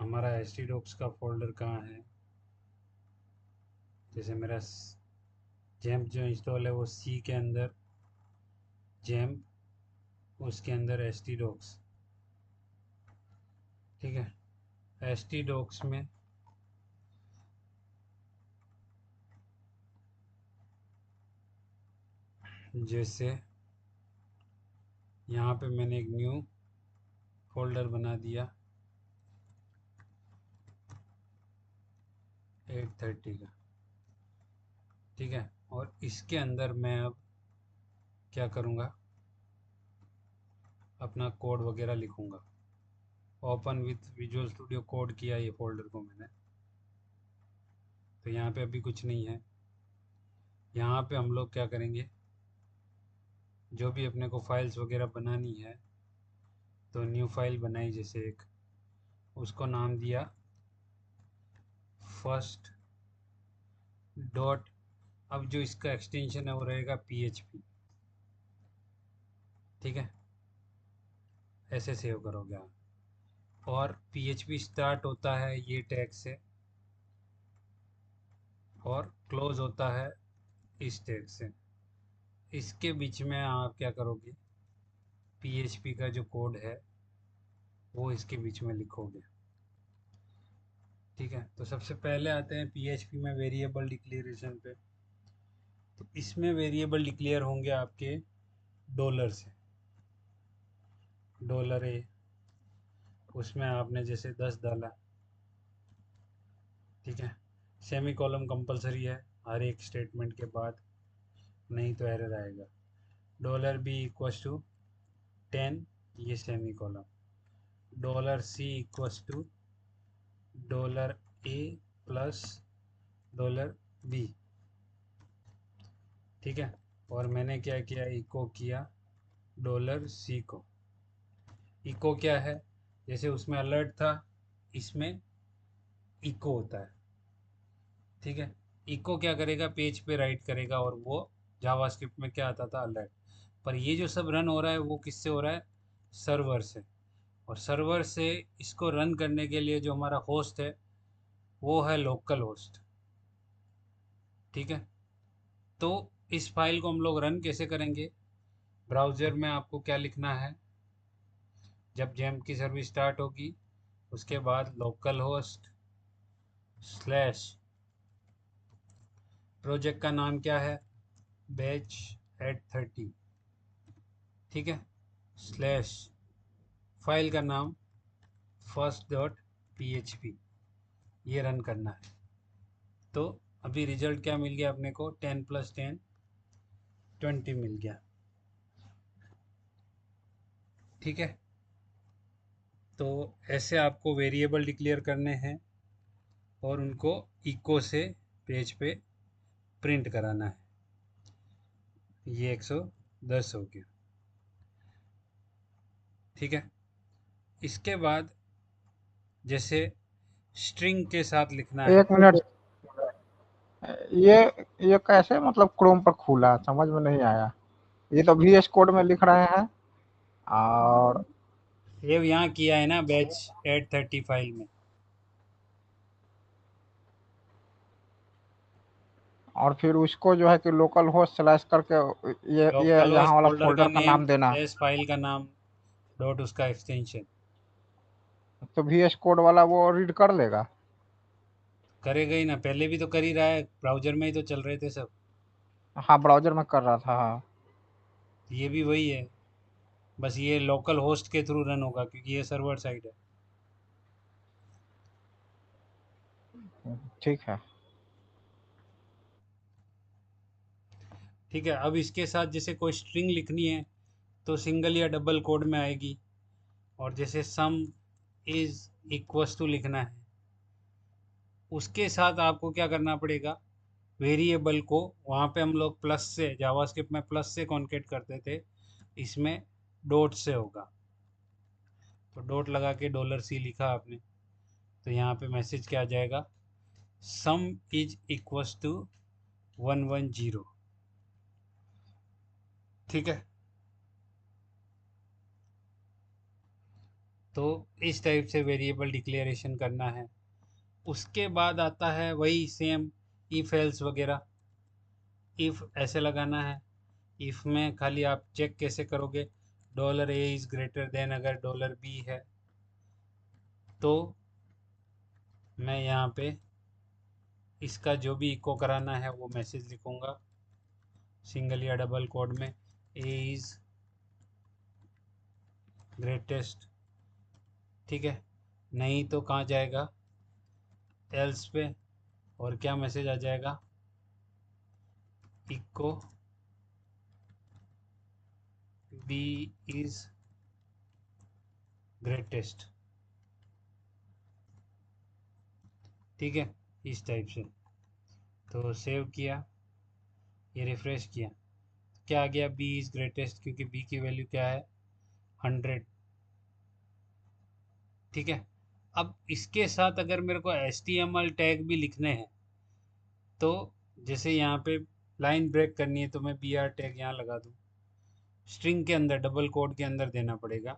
हमारा htdocs का folder कहाँ है। जैसे मेरा जैम्प जो इंस्टॉल है वो सी के अंदर जैम्प, उसके अंदर htdocs। ठीक है, htdocs में जैसे यहाँ पे मैंने एक न्यू फोल्डर बना दिया 830 का। ठीक है, और इसके अंदर मैं अब क्या करूँगा, अपना कोड वगैरह लिखूँगा। Open with visual studio code किया ये फोल्डर को मैंने, तो यहाँ पे अभी कुछ नहीं है। यहाँ पे हम लोग क्या करेंगे, जो भी अपने को फाइल्स वगैरह बनानी है, तो न्यू फाइल बनाई जैसे एक, उसको नाम दिया फर्स्ट डॉट। अब जो इसका एक्सटेंशन है वो रहेगा PHP। ठीक है, ऐसे सेव करोगे आप। और PHP स्टार्ट होता है ये टैग से और क्लोज होता है इस टैग से। इसके बीच में आप क्या करोगे, PHP का जो कोड है वो इसके बीच में लिखोगे। ठीक है, तो सबसे पहले आते हैं PHP में वेरिएबल डिक्लेरेशन पे। तो इसमें वेरिएबल डिक्लेयर होंगे आपके डॉलर से, $A। उसमें आपने जैसे 10 डाला। ठीक है, सेमी कॉलम कंपलसरी है हर एक स्टेटमेंट के बाद, नहीं तो एरर आएगा। $B इक्वस टू 10, ये semi column. $C equals to $A plus $B। ठीक है, और मैंने क्या किया, इको किया $C को। इको क्या है, जैसे उसमें अलर्ट था, इसमें इको होता है। ठीक है, इको क्या करेगा, पेज पे राइट करेगा, और वो जावास्क्रिप्ट में क्या आता था, अलर्ट। पर ये जो सब रन हो रहा है वो किससे हो रहा है, सर्वर से। और सर्वर से इसको रन करने के लिए जो हमारा होस्ट है वो है लोकल होस्ट। ठीक है, तो इस फाइल को हम लोग रन कैसे करेंगे, ब्राउज़र में आपको क्या लिखना है, जब जैम्प की सर्विस स्टार्ट होगी उसके बाद लोकल होस्ट स्लैश, प्रोजेक्ट का नाम क्या है, बैच 830। ठीक है, स्लैश, फाइल का नाम फर्स्ट डॉट PHP, ये रन करना है। तो अभी रिजल्ट क्या मिल गया अपने को, 10 + 10 20 मिल गया। ठीक है, तो ऐसे आपको वेरिएबल डिक्लेयर करने हैं और उनको इको से पेज पे प्रिंट कराना है। ये 110 हो गया। ठीक है, इसके बाद जैसे स्ट्रिंग के साथ लिखना है। एक मिनट, ये ये कैसे मतलब क्रोम पर खुला, समझ में नहीं आया। ये तो VS कोड में लिख रहे हैं, और सेव यहाँ किया है ना बैच 830 फाइल में। फिर उसको जो है कि लोकल होस्ट स्लैश करके ये लोकल यहाँ होस्ट वाला फोल्डर का फ़ोल्डर का नेम नाम देना। स्लैश फाइल का नाम डॉट उसका एक्सटेंशन। तो VS कोड वाला वो रीड कर लेगा। करेगा ही ना, पहले भी तो कर ही रहा है, ब्राउजर में ही तो चल रहे थे सब। हाँ, ब्राउज़र में कर रहा था, हाँ। ये भी वही है, बस ये लोकल होस्ट के थ्रू रन होगा क्योंकि ये सर्वर साइड है। ठीक है। ठीक है, अब इसके साथ जैसे कोई स्ट्रिंग लिखनी है तो सिंगल या डबल कोड में आएगी। और जैसे सम इज इक्वस टू लिखना है, उसके साथ आपको क्या करना पड़ेगा, वेरिएबल को वहाँ पे हम लोग प्लस से, जावास्क्रिप्ट में प्लस से कॉन्केट करते थे, इसमें डॉट से होगा। तो डॉट लगा के $C लिखा आपने, तो यहाँ पे मैसेज क्या आ जाएगा, सम इज इक्वस टू 110। ठीक है, तो इस टाइप से वेरिएबल डिक्लेरेशन करना है। उसके बाद आता है वही सेम इफ एल्स वगैरह। इफ ऐसे लगाना है। इफ में खाली आप चेक कैसे करोगे, dollar A is greater than अगर डॉलर बी है, तो मैं यहाँ पे इसका जो भी इको कराना है वो मैसेज लिखूंगा सिंगल या डबल कोड में, ए इज ग्रेटेस्ट। ठीक है, नहीं तो कहाँ जाएगा, एल्स पे, और क्या मैसेज आ जाएगा, इको बी इज ग्रेटेस्ट। ठीक है, इस टाइप से। तो सेव किया, ये रिफ्रेश किया, क्या आ गया, बी इज ग्रेटेस्ट, क्योंकि बी की वैल्यू क्या है, 100। ठीक है, अब इसके साथ अगर मेरे को HTML टैग भी लिखने हैं, तो जैसे यहाँ पे लाइन ब्रेक करनी है तो मैं BR टैग यहाँ लगा दूँ, स्ट्रिंग के अंदर डबल कोड के अंदर देना पड़ेगा।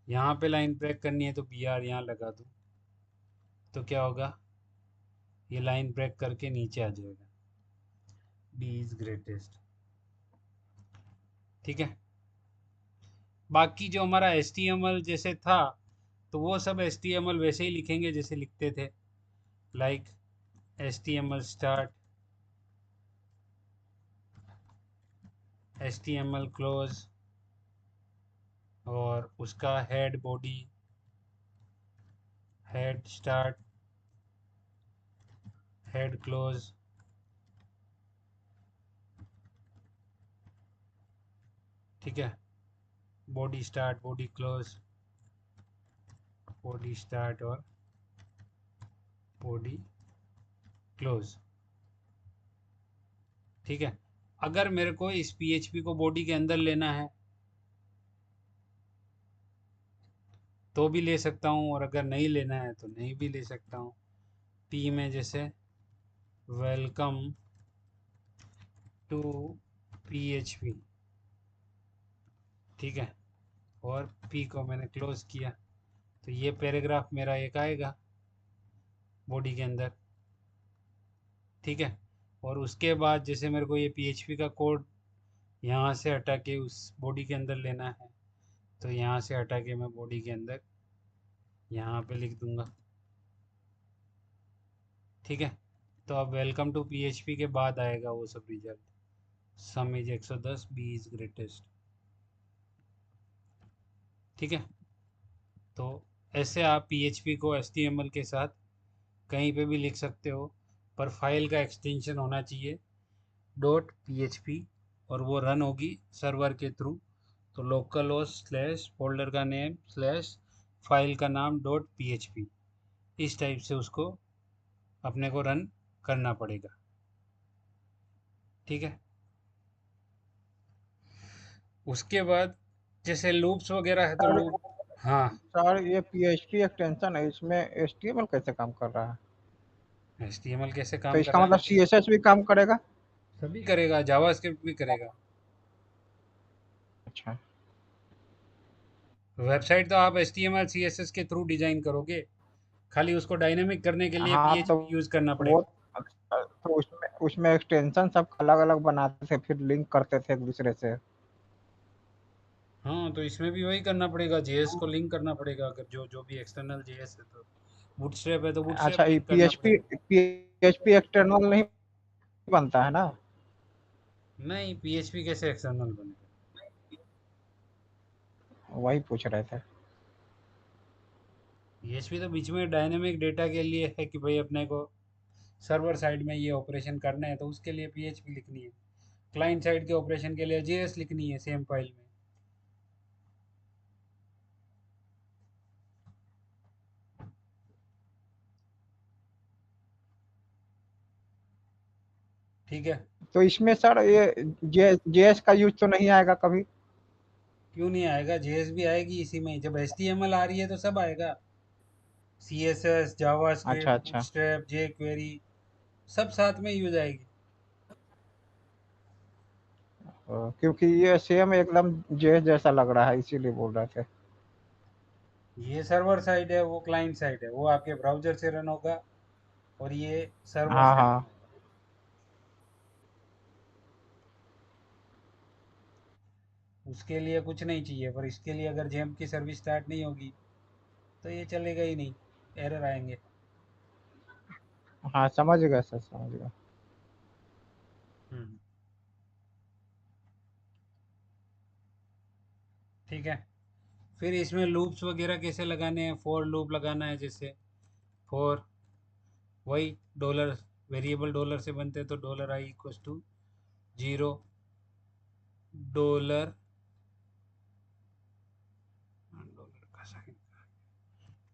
यहाँ पे लाइन ब्रेक करनी है तो BR यहाँ लगा दूँ, तो क्या होगा, ये लाइन ब्रेक करके नीचे आ जाएगा, बी इज ग्रेटेस्ट। ठीक है, बाकी जो हमारा HTML जैसे था, तो वो सब HTML वैसे ही लिखेंगे जैसे लिखते थे, like HTML start, HTML close, और उसका head body, head start, head close. ठीक है, body start, body close, body start और बॉडी क्लोज। ठीक है, अगर मेरे को इस PHP को बॉडी के अंदर लेना है तो भी ले सकता हूँ, और अगर नहीं लेना है तो नहीं भी ले सकता हूँ। पी में जैसे वेलकम टू PHP। ठीक है, और पी को मैंने क्लोज किया, तो ये पैराग्राफ मेरा एक आएगा बॉडी के अंदर। ठीक है, और उसके बाद जैसे मेरे को ये PHP का कोड यहाँ से हटा के उस बॉडी के अंदर लेना है, तो यहाँ से हटा के मैं बॉडी के अंदर यहाँ पे लिख दूंगा। ठीक है, तो अब वेलकम टू PHP के बाद आएगा वो सब result, sum is 110, B is greatest. ठीक है, तो ऐसे आप PHP को HTML के साथ कहीं पे भी लिख सकते हो, पर फाइल का एक्सटेंशन होना चाहिए .php, और वो रन होगी सर्वर के थ्रू। तो लोकल होस्ट स्लैश फोल्डर का नेम स्लैश फाइल का नाम .php, इस टाइप से उसको अपने को रन करना पड़ेगा। ठीक है, उसके बाद जैसे लूप्स वगैरह है तो सर लूप। हाँ, सर ये PHP एक्सटेंशन है, इसमें HTML कैसे काम कर रहा है? HTML कैसे तो काम कर इसका रहा है, मतलब CSS भी काम करेगा? सभी करेगा, जावास्क्रिप्ट भी करेगा। अच्छा। वेबसाइट तो आप HTML CSS के थ्रू डिजाइन करोगे, खाली उसको डायनेमिक करने के लिए हाँ तो PHP यूज करना वो, पड़ेगा। अच्छा, तो उसमें एक्सटेंशन सब अलग अलग बनाते थे, फिर लिंक करते थे एक दूसरे से। हाँ, तो इसमें भी वही करना पड़ेगा, JS को लिंक करना पड़ेगा, अगर जो जो भी एक्सटर्नल JS है, तो बूटस्ट्रैप है तो अच्छा, बूटस्ट्रैप ये लिंक करना PHP पड़ेगा। PHP एक्सटर्नल नहीं बनता है ना? नहीं, PHP कैसे एक्सटर्नल बनेगा। वही पूछ रहे थे। PHP तो बीच में डायनेमिक डेटा के लिए है कि भाई अपने को सर्वर साइड में ये ऑपरेशन करना है तो उसके लिए PHP लिखनी है, क्लाइंट साइड के ऑपरेशन के लिए JS लिखनी है सेम फाइल में। ठीक है, तो इसमें सर ये JS का यूज तो नहीं आएगा कभी? क्यों नहीं आएगा, JS भी आएगी इसी में, जब HTML आ रही है तो सब आएगा, CSS, अच्छा जावास्क्रिप्ट, अच्छा। बूटस्ट्रैप, jQuery, सब साथ में यूज आएगी। क्योंकि ये सेम एकदम JS जैसा लग रहा है, इसीलिए बोल रहे थे। ये सर्वर साइड है, वो क्लाइंट साइड है, वो आपके ब्राउजर से रन होगा और ये सर्वर हाँ से रन हाँ। होगा। उसके लिए कुछ नहीं चाहिए, पर इसके लिए अगर जेम्प की सर्विस स्टार्ट नहीं होगी तो ये चलेगा ही नहीं, एरर आएंगे। हाँ समझ गए सर, समझ गए। हम्म। ठीक है। फिर इसमें लूप्स वगैरह कैसे लगाने हैं, फॉर लूप लगाना है, जैसे फॉर वही डॉलर, वेरिएबल डॉलर से बनते हैं, तो dollar I equals to 0, dollar dollar का sign,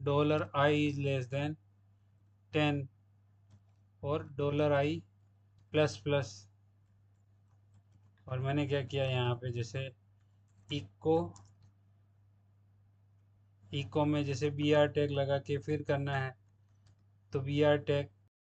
dollar I is less than 10, और डॉलर आई प्लस प्लस। और मैंने क्या किया यहाँ पे, जैसे इको, इको में जैसे बी आर टैग लगा के फिर करना है, तो बी आर टैग